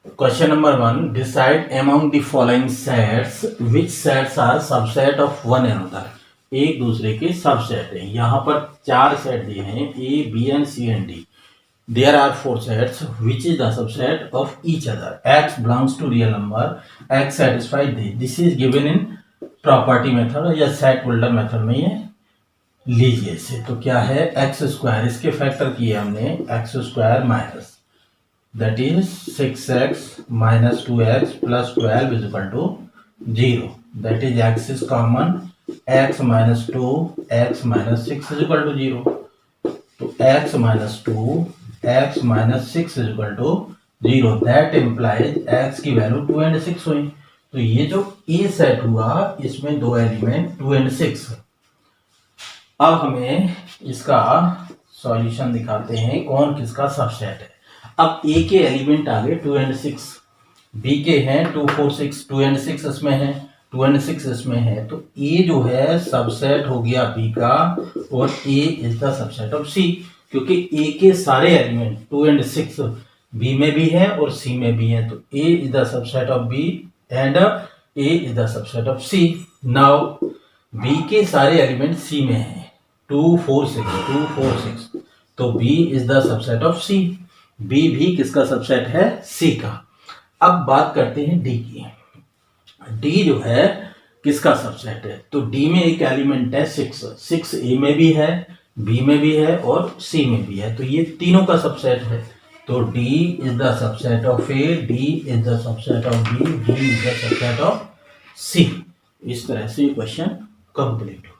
Question number 1, decide among the following sets which sets are subset of one another. एक दूसरे के subset है। यहाँ पर 4 सेट दिए हैं, A B and C and D. There are 4 sets which is the subset of each other. X belongs to real number, X satisfied this is given in property method या set builder method में ये लीजिए इसे। तो क्या है, x square, इसके factor किए हमने, x square minus that is 6x minus 2x plus 12 is equal to 0. That is x is common, x minus 2 x minus 6 is equal to 0. तो x minus 2 x minus 6 is equal to 0. That implies x की value 2 and 6 हुई। तो ये जो A set हुआ इसमें दो element 2 and 6। अब हमें इसका सॉल्यूशन दिखाते हैं कौन किसका सबसेट है। अब ए के एलिमेंट आ गए 2 and 6, बी के हैं 2 4 6, 2 and 6 इसमें है, 2 and 6 इसमें है। तो ए जो है सबसेट हो गया बी का और ए इज द सबसेट ऑफ सी, क्योंकि ए के सारे एलिमेंट 2 and 6 बी में भी है और सी में भी है। तो A is the subset of B and A is the subset of C. Now B के सारे एलिमेंट सी में है, 2 4 6, 2 4 6, तो B is the subset of C. B भी किसका सबसेट है, सी का। अब बात करते हैं डी की। डी जो है किसका सबसेट है, तो डी में एक एलिमेंट है 6 ए में भी है, बी में भी है और सी में भी है। तो ये तीनों का सबसेट है। तो D is the subset of A, D is the subset of B, D is the subset of C. इस तरह से क्वेश्चन कंप्लीट हुआ।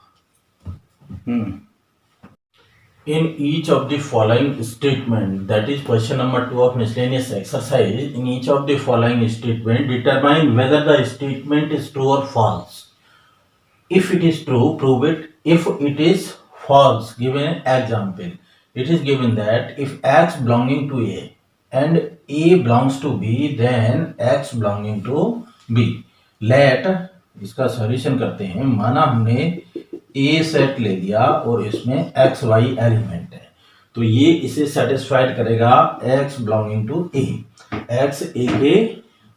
In each of the following statement, that is question number 2 of miscellaneous exercise, in each of the following statement, determine whether the statement is true or false. If it is true, prove it. If it is false, give an example. It is given that if x belonging to A and A belongs to B, then x belonging to B. Let इसका solution करते हैं। माना हमने ए set ले लिया और इसमें x Y element है, तो ये इसे सेटिस्फाइड करेगा X belonging to A. X A के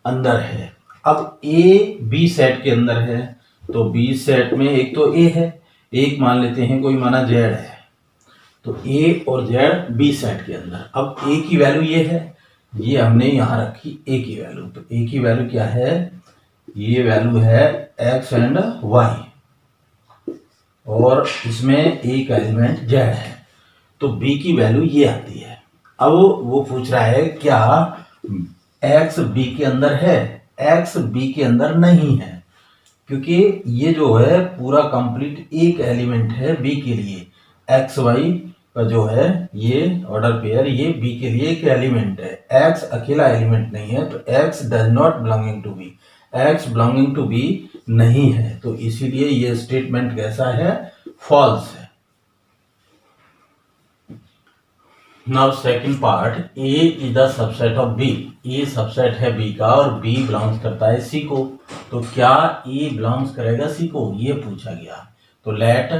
अंदर है। अब ए बी सेट के अंदर है, तो बी सेट में एक तो ए है, एक मान लेते हैं कोई माना जेड है, तो ए और जेड बी सेट के अंदर। अब ए की वैल्यू ये है, ये हमने यहाँ रखी ए की वैल्यू। तो ए की वैल्यू क्या है, ये वैल्यू है एक्स एंड वाई और इसमें एक एलिमेंट जेड है, तो बी की वैल्यू ये आती है। अब वो पूछ रहा है क्या एक्स बी के अंदर है, एक्स बी के अंदर नहीं है, क्योंकि ये जो है पूरा कंप्लीट एक एलिमेंट है बी के लिए। एक्स वाई का जो है ये ऑर्डर पेयर, ये बी के लिए एक एलिमेंट है, एक्स अकेला एलिमेंट नहीं है, तो X does not belonging to B, X belonging to B नहीं है। तो इसीलिए ये स्टेटमेंट कैसा है, फॉल्स है। Now second part, A is the subset of B. A subset है बी का और बी बिलोंग्स करता है सी को, तो क्या ए बिलोंग्स करेगा सी को, ये पूछा गया। तो लेट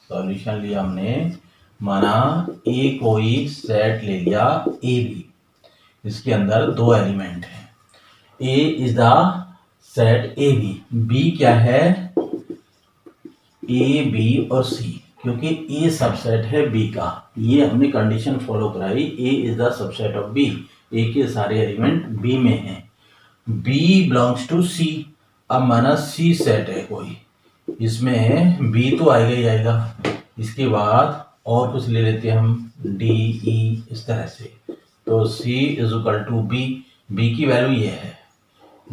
सॉल्यूशन लिया हमने। माना ए कोई सेट ले लिया ए बी, इसके अंदर दो एलिमेंट हैं, A is the set A B, B क्या है, ए बी और सी, क्योंकि ए सबसेट है बी का। ये हमने कंडीशन फॉलो कराई, A is the subset of B, A के सारे एलिमेंट बी में हैं। B belongs to C. अब माना सी सेट है कोई, इसमें बी तो आएगा ही आएगा, इसके बाद और कुछ ले लेते हैं हम, डी ई, इस तरह से। तो C is equal to B, B की वैल्यू ये है,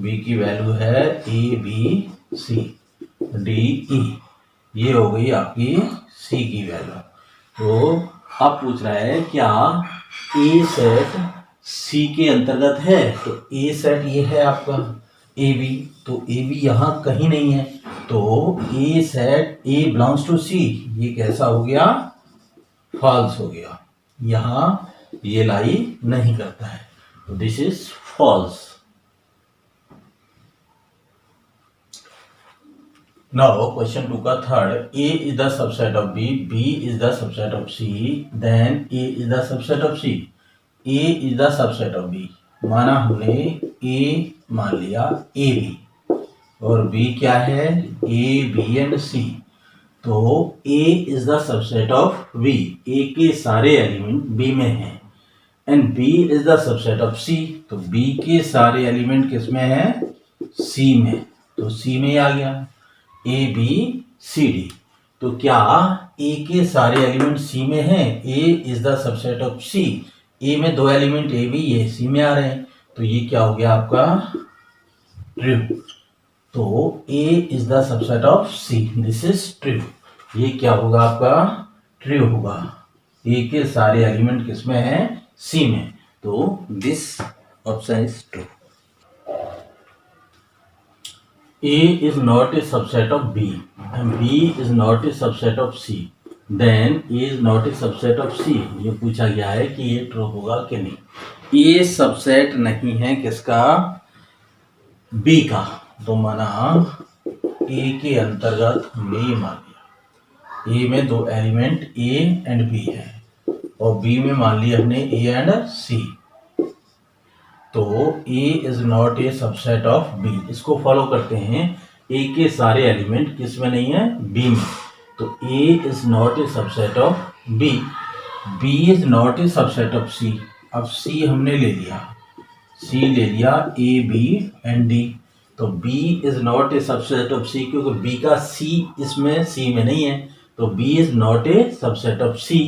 बी की वैल्यू है ए बी सी डी ई, ये हो गई आपकी सी की वैल्यू। तो अब पूछ रहा है क्या ए सेट सी के अंतर्गत है, तो ए सेट ये है आपका ए बी, तो ए बी यहाँ कहीं नहीं है, तो ए सेट ए बिलोंग्स टू सी, ये कैसा हो गया, फॉल्स हो गया, यहाँ ये लाई नहीं करता है, तो this is false. Now question 2 का third, A is the subset of B, B is the subset of C, then A is the subset of C, A is the subset of B, माना हमने ए मान लिया A B, और B क्या है ए B and C. तो A is the subset of B, A के सारे एलिमेंट बी में हैं, and B is the subset of C, तो बी के सारे एलिमेंट किस में है सी में, तो सी में ही आ गया ए बी सी डी। तो क्या ए के सारे एलिमेंट सी में हैं, A is the subset of सी, ए में दो एलिमेंट ए बी ये सी में आ रहे हैं, तो ये क्या हो गया आपका ट्रू। तो A is the subset of C, this is true, ये क्या होगा आपका ट्रू होगा, ए के सारे एलिमेंट किस में है सी में, तो this option is true. A is not a subset of B and B is not a subset of C, then A is not a subset of C। ये पूछा गया है कि ये ट्रू होगा कि नहीं। A सबसेट नहीं है किसका B का, तो माना A के अंतर्गत हमने ये मान लिया A में दो एलिमेंट A एंड B है, और B में मान लिया हमने A एंड C, तो A is not a subset of B। इसको फॉलो करते हैं, A के सारे एलिमेंट किस में नहीं है B में, तो A is not a subset of B, B is not a subset of C। अब C हमने ले लिया, C ले लिया A B एंड D, तो B is not a subset of C, क्योंकि B का C इसमें C में नहीं है, तो B is not a subset of C,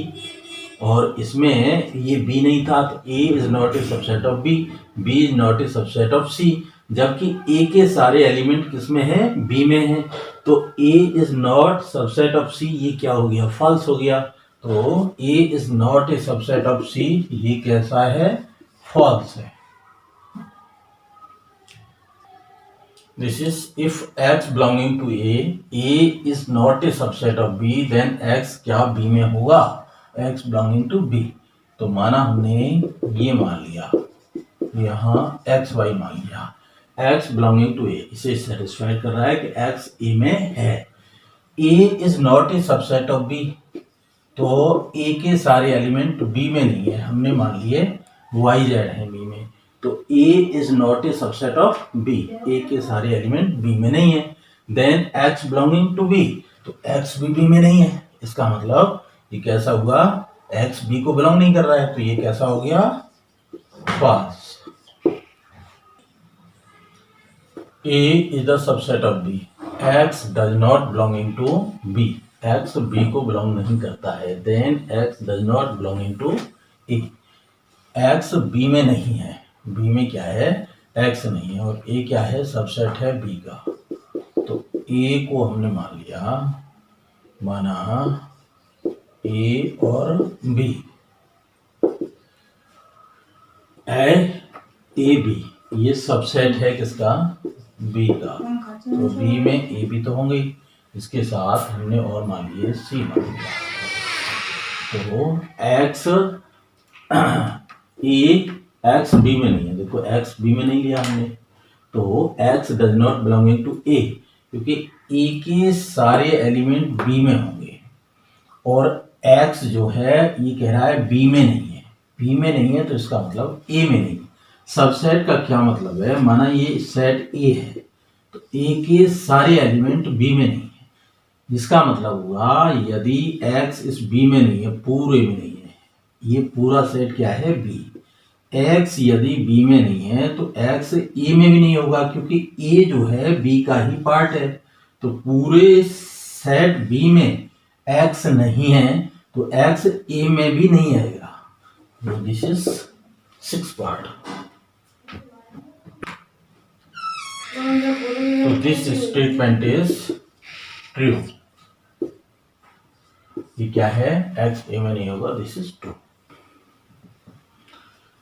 और इसमें ये B नहीं था, तो A is not a subset of B, B is not a subset of C, जबकि A के सारे एलिमेंट किसमें हैं B में हैं, तो A is not subset of C, ये क्या हो गया फॉल्स हो गया, तो A is not a subset of C, ये कैसा है फॉल्स है। This is if X belonging to A is not a subset of B, then X क्या B में होगा, X बिलोंगिंग टू B। तो माना हमने ये मान लिया, यहाँ एक्स वाई मान लिया, X बिलोंगिंग टू A, इसे सेटिस्फाइड कर रहा है कि X A में है। A is not a subset of B, तो A के सारे एलिमेंट B में नहीं है, हमने मान लिए Y Z है B में, तो A is not a subset of B, A के सारे एलिमेंट B में नहीं है, then X belonging to B, तो X भी B में नहीं है, इसका मतलब ये कैसा हुआ X B को बिलोंग नहीं कर रहा है, तो ये कैसा हो गया false. A is the subset of B, X does not belonging to B, X B को बिलोंग नहीं करता है, then X does not belonging to A, X B में नहीं है, B में क्या है X नहीं है, और A क्या है सबसेट है B का, तो A को हमने मान लिया, माना A और B, ए बी ये सबसेट है किसका B का, तो B में A B तो होंगे, इसके साथ हमने और मान लिए C मान लिया, तो X X B में नहीं है, देखो X B में नहीं लिया हमने, तो X does not belonging to A, क्योंकि A के सारे एलिमेंट B में होंगे, और X जो है ये कह रहा है B में नहीं है, B में नहीं है तो इसका मतलब A में नहीं। सबसेट का क्या मतलब है, माना ये सेट A है, तो A के सारे एलिमेंट B में नहीं है, जिसका मतलब हुआ यदि X इस B में नहीं है, पूरे में नहीं है, ये पूरा सेट क्या है B, X यदि B में नहीं है तो X A में भी नहीं होगा, क्योंकि A जो है B का ही पार्ट है, तो पूरे सेट B में X नहीं है तो X A में भी नहीं आएगा, तो दिस इज 6 पार्ट। तो दिस स्टेटमेंट इज ट्रू, ये क्या है X A में नहीं होगा, this is true.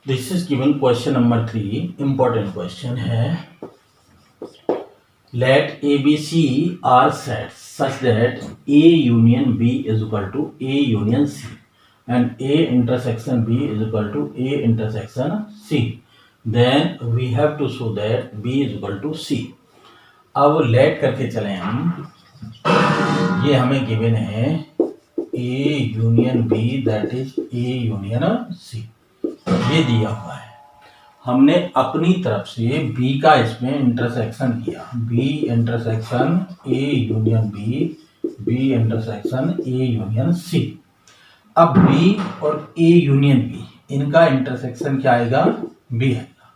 This is given question number 3, important question है, let ABC are set such that A union B is equal to A union C and A intersection B is equal to A intersection C, then we have to show that B is equal to C। अब let करके चले हम, ये हमें given है A union B that is A union C, ये दिया हुआ है, हमने अपनी तरफ से बी का इसमें इंटरसेक्शन किया, B intersection A union B, B intersection A union C. अब बी और ए यूनियन बी, इनका इंटरसेक्शन क्या आएगा, बी आएगा,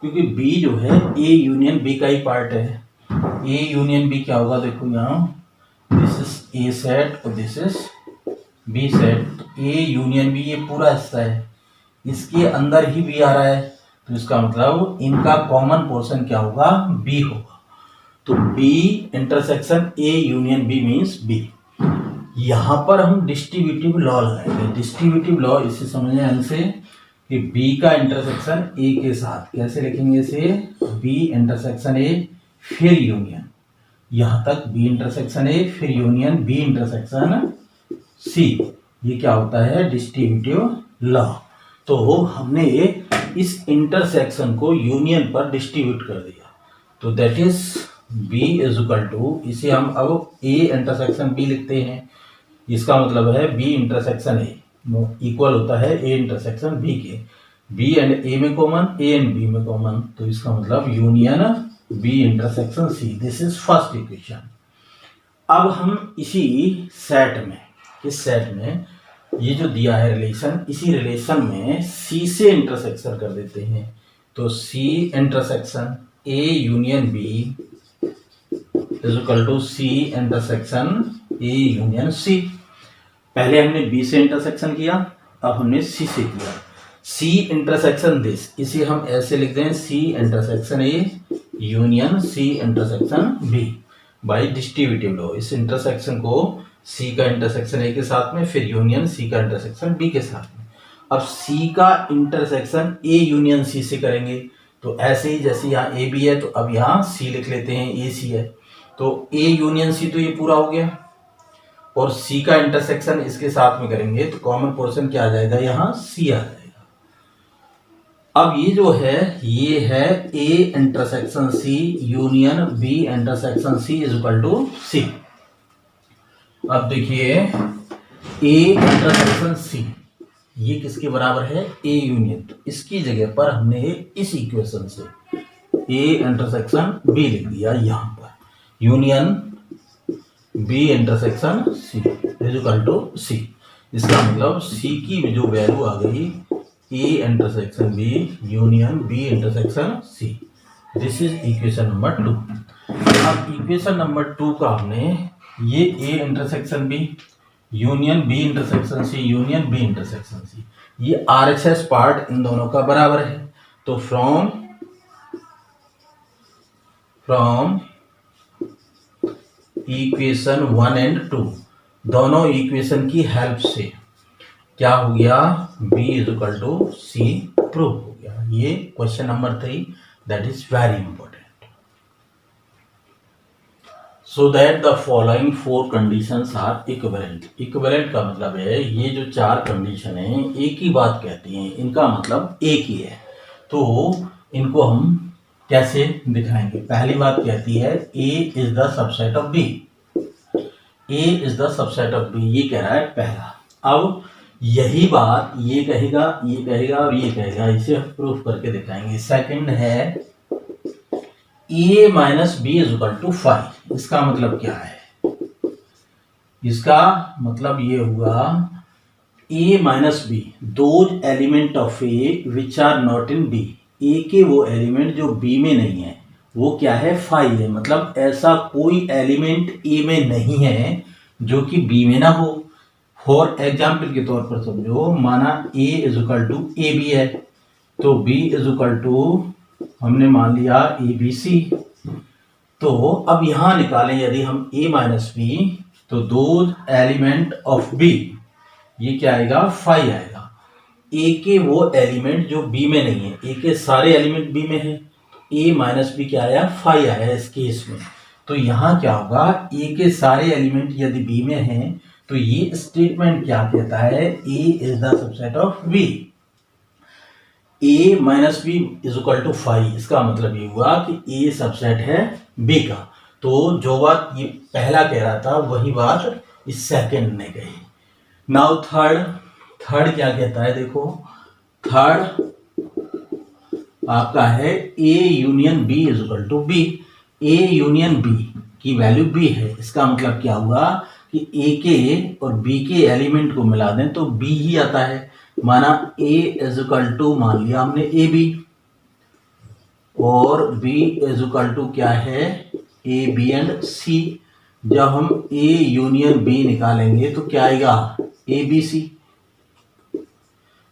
क्योंकि बी जो है ए यूनियन बी का ही पार्ट है। ए यूनियन बी क्या होगा, देखो यहाँ दिस इज ए सेट और this is B set. A union B ये पूरा हिस्सा है, इसके अंदर ही बी आ रहा है, तो इसका मतलब इनका कॉमन पोर्शन क्या होगा, बी होगा। तो B intersection A union B means B. यहां पर हम डिस्ट्रीब्यूटिव लॉ लगाएंगे। डिस्ट्रीब्यूटिव लॉ इसे समझने ढंग से कि बी का इंटरसेक्शन ए के साथ कैसे लिखेंगे, इसे बी इंटरसेक्शन ए फिर यूनियन, यहां तक बी इंटरसेक्शन ए फिर यूनियन बी इंटरसेक्शन सी, ये क्या होता है, डिस्ट्रीब्यूटिव लॉ। तो हमने इस इंटरसेक्शन को यूनियन पर डिस्ट्रीब्यूट कर दिया, तो that is B is equal to, इसे हम अब ए इंटरसेक्शन बी लिखते हैं, इसका मतलब है बी इंटरसेक्शन ए इक्वल होता है ए इंटरसेक्शन बी के, बी एंड ए में कॉमन, ए एंड बी में कॉमन, तो इसका मतलब union B intersection C. This is first equation. अब हम इसी सेट में, इस सेट में ये जो दिया है रिलेशन, इसी रिलेशन में सी से इंटरसेक्शन कर देते हैं, तो C intersection A union B is equal to C intersection A union C. पहले हमने बी से इंटरसेक्शन किया, अब हमने सी से किया। सी इंटरसेक्शन दिस, इसे हम ऐसे लिख दें, C intersection A union C intersection B by distributive law. इस इंटरसेक्शन को सी का इंटरसेक्शन ए के साथ में, फिर यूनियन सी का इंटरसेक्शन बी के साथ में। अब सी का इंटरसेक्शन ए यूनियन सी से करेंगे, तो ऐसे ही जैसे यहाँ ए बी है, तो अब यहाँ सी लिख लेते हैं, ए सी है, तो ए यूनियन सी तो ये पूरा हो गया, और सी का इंटरसेक्शन इसके साथ में करेंगे तो कॉमन पोर्शन क्या आ जाएगा, यहाँ सी आ जाएगा। अब ये जो है, ये है A intersection C union B intersection C is equal to C. अब देखिए ए इंटरसेक्शन सी ये किसके बराबर है, ए यूनियन, तो इसकी जगह पर हमने इस इक्वेशन से ए इंटरसेक्शन बी लिख दिया, यहाँ पर union B intersection C is equal to C. इसका मतलब सी की जो वैल्यू आ गई, A intersection B union B intersection C. This is equation number 2। अब इक्वेशन नंबर 2 का हमने ये A intersection B union B intersection C union B intersection C, ये आरएचएस पार्ट इन दोनों का बराबर है, तो फ्रॉम इक्वेशन 1 एंड 2 दोनों इक्वेशन की हेल्प से क्या हो गया, B is equal to C prove हो गया। ये question number 3 that is very important. So that the following 4 conditions are equivalent. Equivalent का मतलब है ये जो 4 कंडीशन है एक ही बात कहती हैं, इनका मतलब एक ही है। तो इनको हम कैसे दिखाएंगे, पहली बात कहती है A is the subset of B, A is the subset of B, ये कह रहा है पहला। अब यही बात ये कहेगा, ये कहेगा और ये कहेगा, इसे हम प्रूफ करके दिखाएंगे। सेकंड है A minus B is equal to 5। इसका मतलब क्या है, इसका मतलब ये हुआ A minus B those element of A which are not in B, A के वो एलिमेंट जो B में नहीं है वो क्या है, 5 है। मतलब ऐसा कोई एलिमेंट A में नहीं है जो कि B में ना हो। फॉर एग्जाम्पल के तौर पर समझो, माना A is equal to A B है, तो B इज इक्वल टू हमने मान लिया ए बी सी। तो अब यहां निकालें यदि हम A माइनस बी, तो दोज एलिमेंट ऑफ B, ये क्या आएगा, 5 आएगा। A के वो एलिमेंट जो B में नहीं है, A के सारे एलिमेंट B में है, A माइनस बी क्या आया, 5 आया इस केस में। तो यहाँ क्या होगा, A के सारे एलिमेंट यदि B में हैं, तो ये स्टेटमेंट क्या कहता है, A is the subset of B। A minus B is equal to 5, इसका मतलब ये हुआ कि A सबसेट है B का। तो जो बात ये पहला कह रहा था वही बात इस सेकंड ने कही। नाउ थर्ड क्या कहता है, देखो थर्ड आपका है A union B is equal to B. A union B की वैल्यू बी है, इसका मतलब क्या हुआ कि ए के और बी के एलिमेंट को मिला दें तो बी ही आता है। माना ए इज इक्वल टू, मान लिया हमने ए बी, और बी इज इक्वल टू क्या है, ए बी एंड सी। जब हम ए यूनियन बी निकालेंगे तो क्या आएगा, ए बी सी।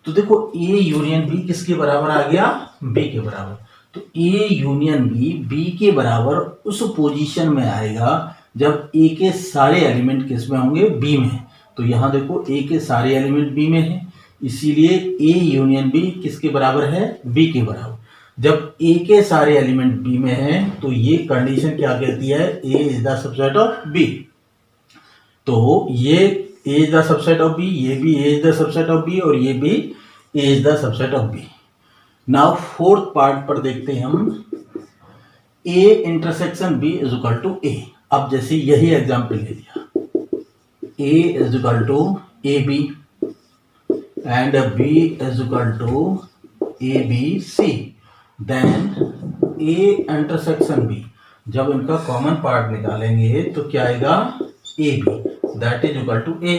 तो देखो ए यूनियन बी किसके बराबर आ गया, बी के बराबर। तो ए यूनियन बी बी के बराबर उस पोजीशन में आएगा जब ए के सारे एलिमेंट किस में होंगे, बी में। तो यहां देखो ए के सारे एलिमेंट बी में है, इसीलिए ए यूनियन बी किसके बराबर है, बी के बराबर। जब ए के सारे एलिमेंट बी में है तो ये कंडीशन क्या कहती है, A is the subset of B. तो ये A is the subset of B, ये भी A is the subset of B, और ये भी A is the subset of B. Now fourth part पर देखते हैं हम, A intersection B is equal to A. अब जैसे यही एग्जाम्पल ले लिया, A is equal to A B and B is equal to A B C, then A intersection B, जब इनका कॉमन पार्ट निकालेंगे तो क्या आएगा, A B, that is equal to A.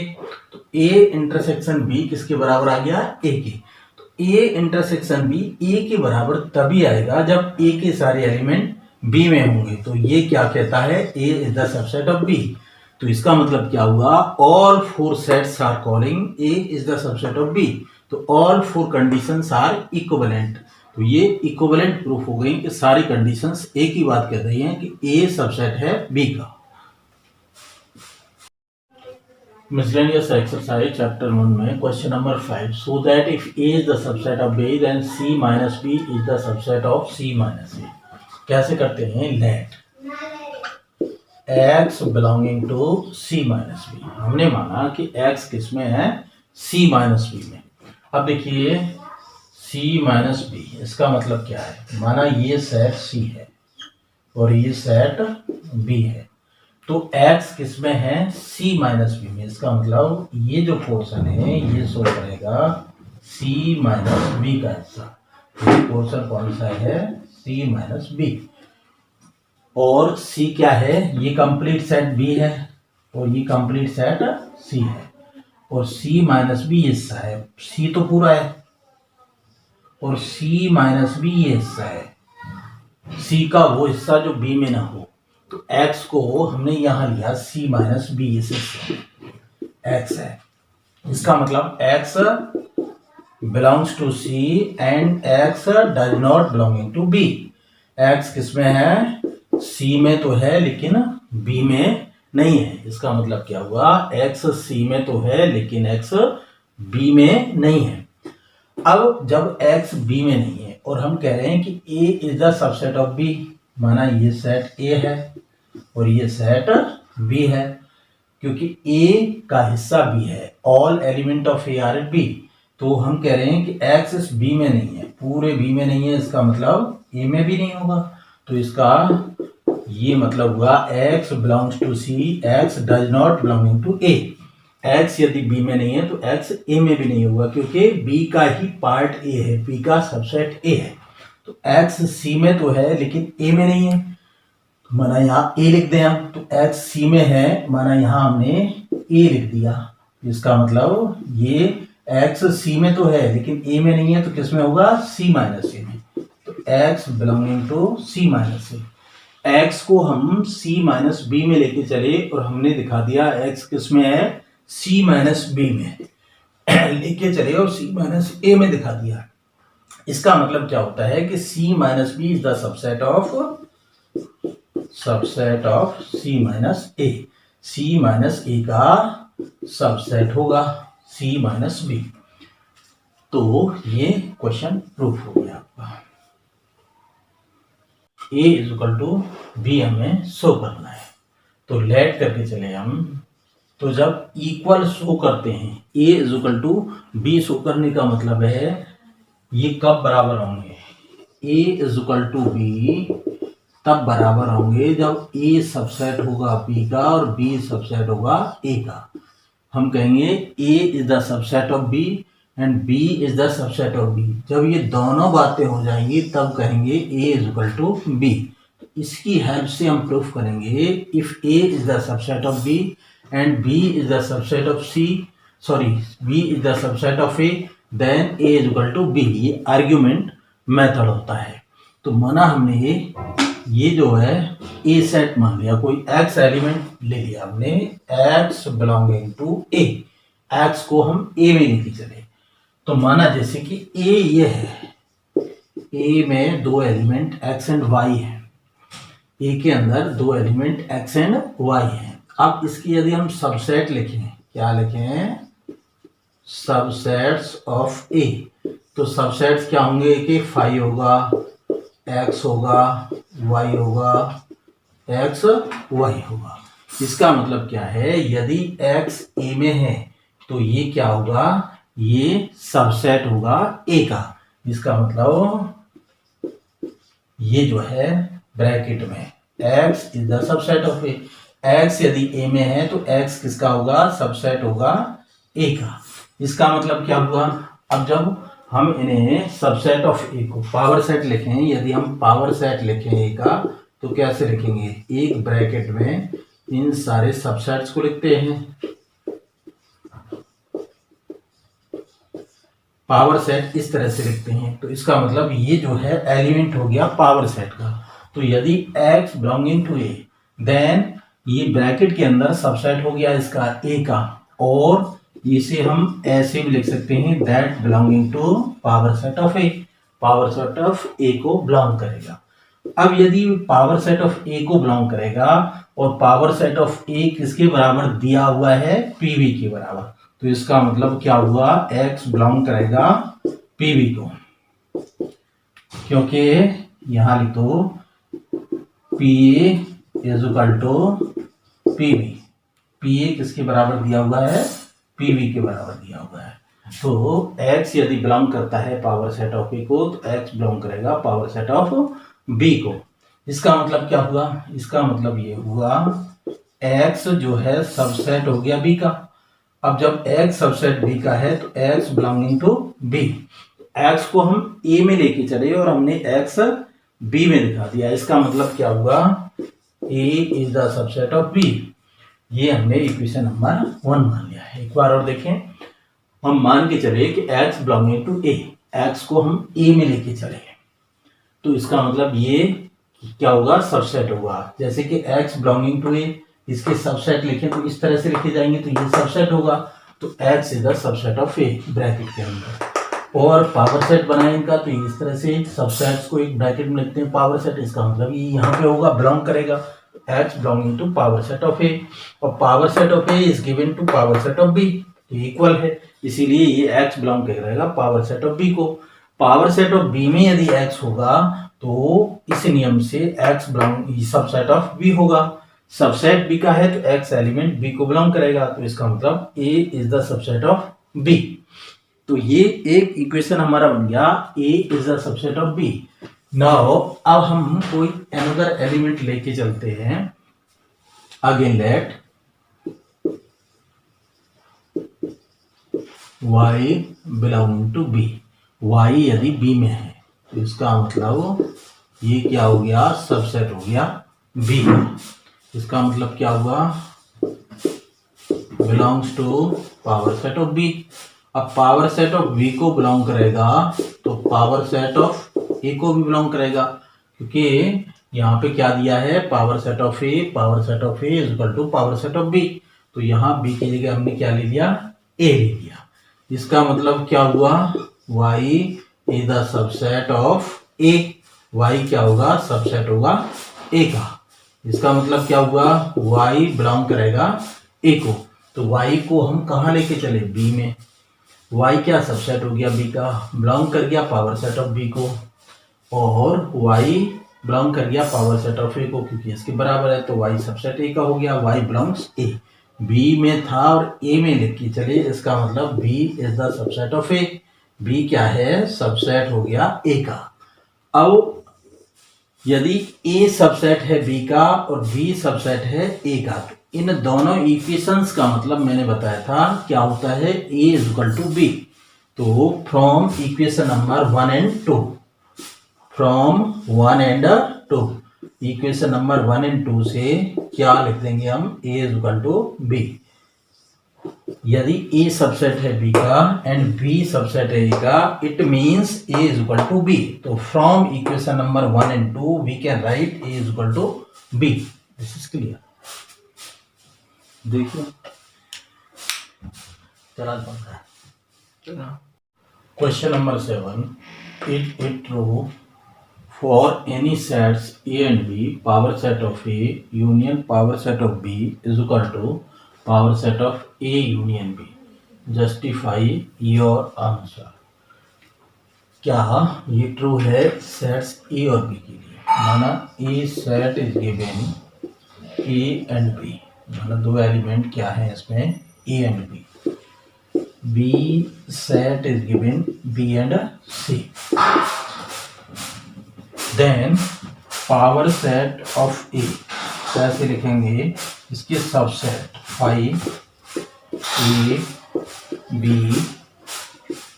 तो ए इंटरसेक्शन बी किसके बराबर आ गया, ए के। तो ए इंटरसेक्शन बी ए के बराबर तभी आएगा जब ए के सारे एलिमेंट बी में होंगे। तो ये क्या कहता है, A is the subset of B. तो इसका मतलब क्या हुआ, all four sets are calling A is the subset of B. तो all four conditions are equivalent. तो ये इक्विवेलेंट प्रूफ हो गई कि सारी कंडीशंस एक ही बात कह रही हैं कि ए सबसेट है बी का। Miscellaneous exercise chapter 1 में question number 5, so that if A is the subset of B then C minus B is the subset of C minus A। कैसे करते हैं, let x belonging to C minus B। हमने माना कि x किस में है, C minus B में। अब देखिए C minus B, इसका मतलब क्या है, माना ये सेट C है और ये सेट B है, तो x किस में है, C माइनस बी में। इसका मतलब ये जो पोर्शन है ये शो करेगा C माइनस बी का हिस्सा। ये पोर्शन कौन सा है, C माइनस बी। और C क्या है, ये कंप्लीट सेट B है और ये कंप्लीट सेट C है, और C माइनस बी हिस्सा है। C तो पूरा है और C माइनस बी ये हिस्सा है, C का वो हिस्सा जो B में ना हो। तो x को हमने यहां लिया C माइनस बी, इस x है। इसका मतलब x belongs to C and x does not belonging to B। x किसमें है, C में तो है लेकिन B में नहीं है। इसका मतलब क्या हुआ, x C में तो है लेकिन x B में नहीं है। अब जब x B में नहीं है और हम कह रहे हैं कि A is the subset of B, माना ये सेट A है और ये सेट B है, क्योंकि A का हिस्सा B है, all element of A are B। तो हम कह रहे हैं कि X इस B में नहीं है, पूरे B में नहीं है, इसका मतलब A में भी नहीं होगा। तो इसका ये मतलब हुआ X belongs to C, X does not belonging to A। X यदि B में नहीं है तो X A में भी नहीं होगा, क्योंकि B का ही पार्ट A है, B का सबसेट A है। तो x C में तो है लेकिन A में नहीं है, तो माना यहाँ A लिख दें हम। तो x C में है, माना यहाँ हमने A लिख दिया। इसका मतलब ये x C में तो है लेकिन A में नहीं है, तो किस में होगा, C माइनस A में। तो x belonging to C minus A। x को हम C माइनस B में लेके चले और हमने दिखा दिया x किस में है, C माइनस B में लेके चले और C माइनस A में दिखा दिया। इसका मतलब क्या होता है कि C minus B is the subset of C minus A। C minus A का सबसेट होगा C माइनस B। तो ये क्वेश्चन प्रूफ हो गया आपका। A is equal to B हमें शो करना है, तो लेट करके चले हम। तो जब इक्वल शो करते हैं, A is equal to B show करने का मतलब है ये कब बराबर होंगे, A is equal to B तब बराबर होंगे जब A सबसेट होगा B का और B सबसेट होगा A का। हम कहेंगे A is the subset of B and B is the subset of B. जब ये दोनों बातें हो जाएंगी तब कहेंगे A is equal to B. इसकी हेल्प से हम प्रूफ करेंगे if A is the subset of B and B is the subset of C, sorry B is the subset of A, then A is equal to B. ये argument method होता है। तो माना हमने ये जो है ए सेट मान लिया, कोई एक्स एलिमेंट ले लिया हमने, x belonging to A, x को हम ए में लेके चले। तो माना जैसे कि ए ये है, ए में दो एलिमेंट एक्स एंड वाई है, ए के अंदर दो एलिमेंट एक्स एंड वाई है। अब इसकी यदि हम सबसेट लिखें, क्या लिखें, सबसेट्स ऑफ ए, तो सबसेट्स क्या होंगे कि फाई होगा, एक्स होगा, वाई होगा, एक्स वाई होगा। इसका मतलब क्या है, यदि एक्स ए में है तो ये क्या होगा, ये सबसेट होगा ए का। इसका मतलब ये जो है ब्रैकेट में x is the subset of A, x यदि ए में है तो x किसका होगा, सबसेट होगा ए का। इसका मतलब क्या हुआ, अब जब हम इन्हें सबसेट ऑफ ए को पावर सेट लिखें, यदि हम पावर सेट लिखें ए का तो कैसे लिखेंगे, एक ब्रैकेट में इन सारे सबसेट्स को लिखते हैं, पावर सेट इस तरह से लिखते हैं। तो इसका मतलब ये जो है एलिमेंट हो गया पावर सेट का। तो यदि x belonging to A, then ये ब्रैकेट के अंदर सबसेट हो गया इसका ए का, और इसे हम ऐसे भी लिख सकते हैं that belonging to power set of A, power set of A को बिलोंग करेगा। अब यदि पावर सेट ऑफ ए को बिलोंग करेगा और पावर सेट ऑफ ए किसके बराबर दिया हुआ है, पीवी के बराबर, तो इसका मतलब क्या हुआ, x बिलोंग करेगा पीवी को, क्योंकि यहां लिख दो P is equal to PV. P A किसके बराबर दिया हुआ है, पीवी के बराबर दिया हुआ है। तो x यदि बिलोंग करता है पावर सेट ऑफ ए को तो x बिलोंग करेगा पावर सेट ऑफ बी को। इसका मतलब क्या हुआ, इसका मतलब ये हुआ x जो है सबसेट हो गया बी का। अब जब x सबसेट b का है तो x belonging to b, x को हम a में लेके चले और हमने x b में दिखा दिया। इसका मतलब क्या हुआ, a is the subset of b। ये हमने इक्वेशन नंबर 1 मान लिया है। एक बार और देखें, हम मान के चले कि x belonging to a, x को हम a में लेके चले, तो इसका मतलब ये क्या होगा, सबसेट होगा। जैसे कि x बिलोंगिंग टू a, इसके सबसेट लिखें तो इस तरह से लिखे जाएंगे, तो ये सबसेट होगा। तो x is the subset of A bracket के अंदर, और पावर सेट बनाए इनका तो इस तरह से सबसेट्स को एक ब्रैकेट में लिखते हैं पावर सेट। इसका मतलब ये यहाँ पे होगा, बिलोंग करेगा, x belonging to power set of A, और power set of A is given to power set of B, तो इक्वल है, इसीलिए ये x बिलोंग करेगा पावर सेट ऑफ बी को। पावर सेट ऑफ बी में यदि x होगा तो इस नियम से x belong subset of B होगा। सबसेट बी का है तो x एलिमेंट बी को बिलोंग करेगा, तो इसका मतलब a is the subset of b। तो ये एक इक्वेशन हमारा बन गया, a is the subset of b। Now अब हम कोई अनदर एलिमेंट लेके चलते हैं। Again let y belonging to b, y यदि b में है तो इसका मतलब ये क्या हो गया, सबसेट हो गया b का। इसका मतलब क्या हुआ, belongs to power set of B. अब पावर सेट ऑफ बी को बिलोंग करेगा तो पावर सेट ऑफ ए को भी बिलोंग करेगा, क्योंकि यहाँ पे क्या दिया है, power set of A, power set of A is equal to power set of B. तो यहाँ बी की जगह हमने क्या ले लिया, ए ले लिया। इसका मतलब क्या हुआ, y is the subset of A, y क्या होगा, सबसेट होगा ए का। इसका मतलब क्या हुआ, y बिलोंग करेगा a को, तो y को हम कहाँ लेके चले, b में। y क्या सबसेट हो गया b का, बिलोंग कर गया पावर सेट ऑफ b को, और y बिलोंग कर गया पावर सेट ऑफ a को, क्योंकि इसके बराबर है तो y सबसेट a का हो गया, y बिलोंग्स a। b में था और a में लेके चले, इसका मतलब b is the subset of a। b क्या है, सबसेट हो गया a का। अब यदि a सबसेट है b का और b सबसेट है a का, तो इन दोनों इक्वेशंस का मतलब मैंने बताया था क्या होता है, a is equal to b। तो from equation number 1 and 2, from 1 and 2, equation number 1 and 2 से क्या लिख देंगे हम, A is equal to B। यदि A सबसेट है B का एंड B सबसेट है A का, it means A is equal to B। तो from equation number 1 and 2 we can write A is equal to B। This is clear. देखिए चला पड़ता है। Question number 7, it true for any sets A and B, power set of A union power set of B is equal to power set of A union B। Justify your answer. क्या ये true है sets A और B के लिए? माना A set is given A and B, माना दो element क्या है इसमें, A and B। B set is given B and C. Then power set of A कैसे लिखेंगे, इसके subset phi A B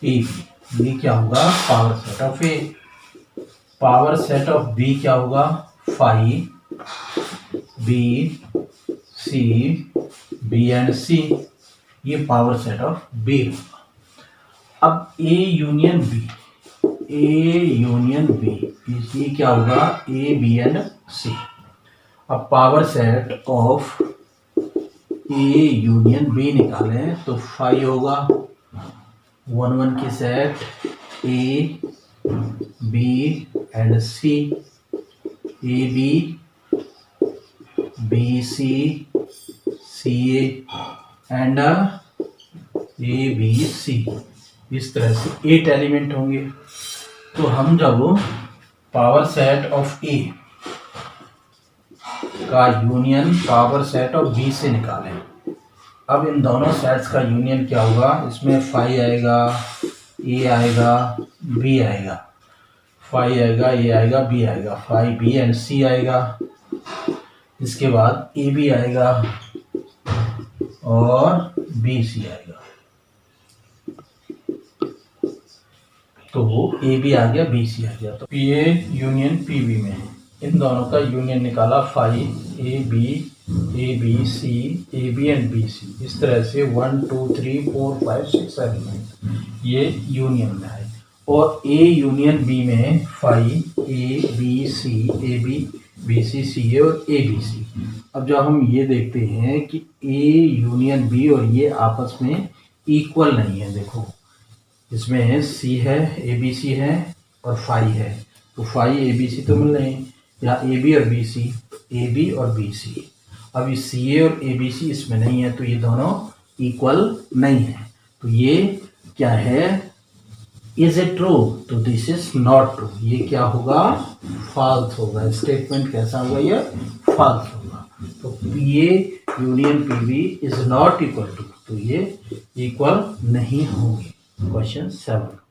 A B। ये क्या होगा, power set of A। Power set of B क्या होगा, phi B C B and C। ये power set of B होगा। अब A union B, A union B, ये क्या होगा, A B एंड C। अब power set of A union B निकालें तो फाई होगा 1 1 की set A B and C, A B B C C A and A B C। इस तरह से 8 एलिमेंट होंगे। तो हम जब पावर सेट ऑफ A का union power set of B से निकालें, अब इन दोनों सेट्स का यूनियन क्या होगा, इसमें फाई आएगा A आएगा B आएगा, फाई आएगा A आएगा B आएगा, फाई B एंड C आएगा, इसके बाद A B आएगा और BC आएगा। तो A B आ गया BC आ गया। तो PA यूनियन PB में है, इन दोनों का यूनियन निकाला phi A B C A B and BC। इस तरह से 1 2 3 4 5 6 एलिमेंट ये यूनियन में है। और A यूनियन B में phi A B C A B B C C A और A B C। अब जब हम ये देखते हैं कि A यूनियन B और ये आपस में इक्वल नहीं है, देखो इसमें C है A B C है और फाई है, तो फाई A B C तो मिल रहे हैं, या A B और B C, A B और B C। अब ये C A और A B C इसमें नहीं है, तो ये दोनों इक्वल नहीं है। तो ये क्या है, इज इट ट्रू, तो दिस इज नॉट ट्रू। ये क्या होगा, फॉल्स होगा। स्टेटमेंट कैसा होगा, ये फॉल्स होगा। तो PA union PB is not equal to, तो ये इक्वल नहीं होंगे। क्वेश्चन 7।